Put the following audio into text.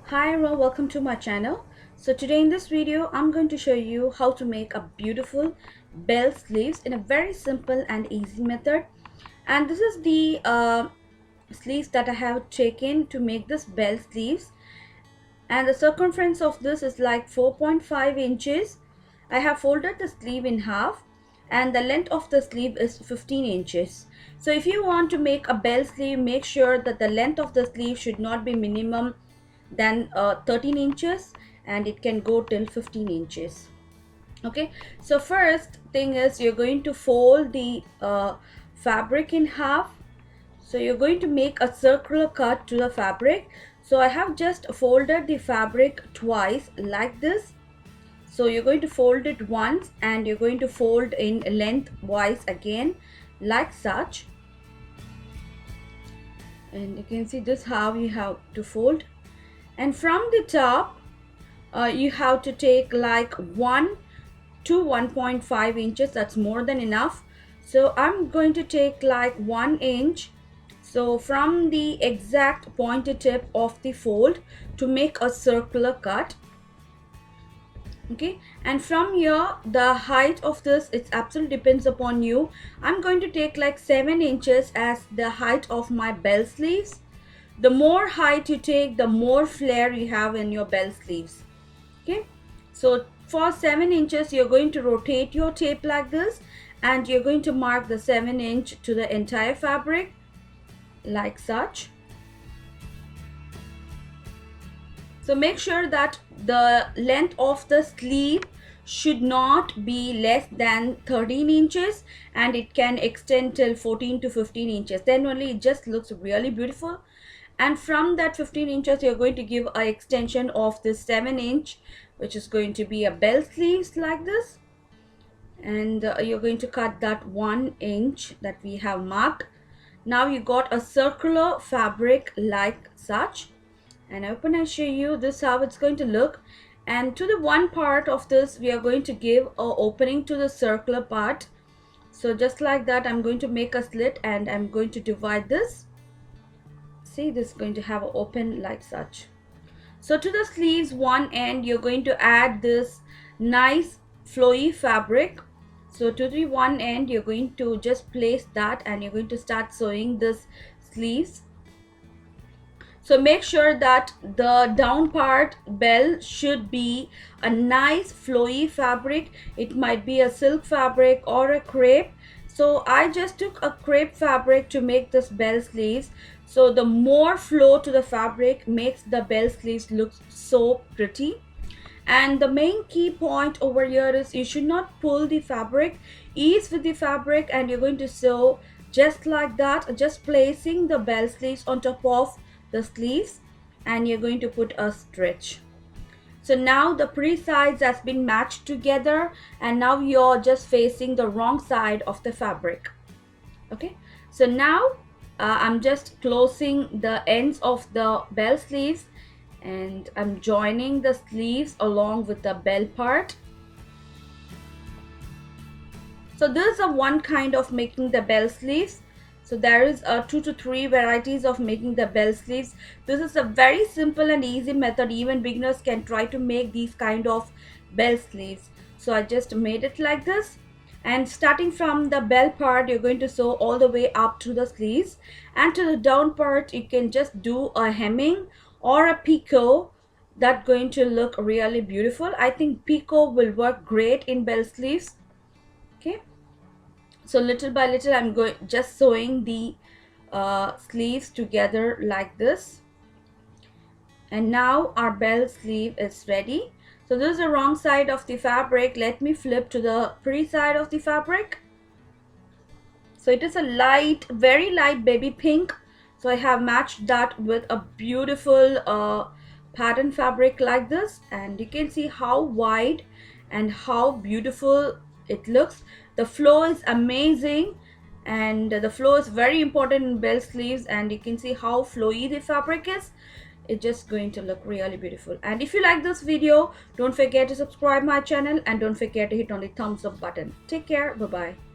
Hi everyone, welcome to my channel. So today in this video I'm going to show you how to make a beautiful bell sleeves in a very simple and easy method. And this is the sleeves that I have taken to make this bell sleeves, and the circumference of this is like 4.5 inches. I have folded the sleeve in half and the length of the sleeve is 15 inches. So if you want to make a bell sleeve, make sure that the length of the sleeve should not be minimum than 13 inches, and it can go till 15 inches. Okay, so first thing is you're going to fold the fabric in half. So you're going to make a circular cut to the fabric. So I have just folded the fabric twice like this. So you're going to fold it once and you're going to fold in lengthwise again like such. And you can see this how you have to fold. And from the top, you have to take like 1 to 1.5 inches. That's more than enough. So I'm going to take like 1 inch. So from the exact pointed tip of the fold to make a circular cut. Okay, and from here the height of this, it absolutely depends upon you. I'm going to take like 7 inches as the height of my bell sleeves. The more height you take, the more flare you have in your bell sleeves. Okay, so for 7 inches you're going to rotate your tape like this, and you're going to mark the 7 inch to the entire fabric like such. So make sure that the length of the sleeve should not be less than 13 inches, and it can extend till 14 to 15 inches. Then only it just looks really beautiful. And from that 15 inches you're going to give an extension of this 7 inch, which is going to be a bell sleeves like this. And you're going to cut that 1 inch that we have marked. Now you got a circular fabric like such, and open and show you this how it's going to look. And to the one part of this we are going to give a opening to the circular part. So just like that, I'm going to make a slit and I'm going to divide this. See, this is going to have an open like such. So to the sleeves one end you're going to add this nice flowy fabric. So to the one end you're going to just place that, and you're going to start sewing this sleeves. So make sure that the down part bell should be a nice flowy fabric. It might be a silk fabric or a crepe. So I just took a crepe fabric to make this bell sleeves. So the more flow to the fabric makes the bell sleeves look so pretty. And the main key point over here is you should not pull the fabric. Ease with the fabric, and you're going to sew just like that, just placing the bell sleeves on top of the sleeves, and you're going to put a stitch. So now the pretty sides has been matched together, and now you're just facing the wrong side of the fabric. Okay, so now I'm just closing the ends of the bell sleeves, and I'm joining the sleeves along with the bell part. So this is a one kind of making the bell sleeves. So there is 2 to 3 varieties of making the bell sleeves. This is a very simple and easy method. Even beginners can try to make these kind of bell sleeves. So I just made it like this. And starting from the bell part, you're going to sew all the way up to the sleeves. And to the down part, you can just do a hemming or a picot. That's going to look really beautiful. I think picot will work great in bell sleeves. Okay, so little by little I'm going just sewing the sleeves together like this. And now our bell sleeve is ready. So this is the wrong side of the fabric. Let me flip to the pretty side of the fabric. So it is a light, very light baby pink. So I have matched that with a beautiful pattern fabric like this, and you can see how wide and how beautiful it looks. The flow is amazing, and the flow is very important in bell sleeves, and you can see how flowy the fabric is. It's just going to look really beautiful. And if you like this video, don't forget to subscribe my channel, and don't forget to hit on the thumbs up button. Take care. Bye bye.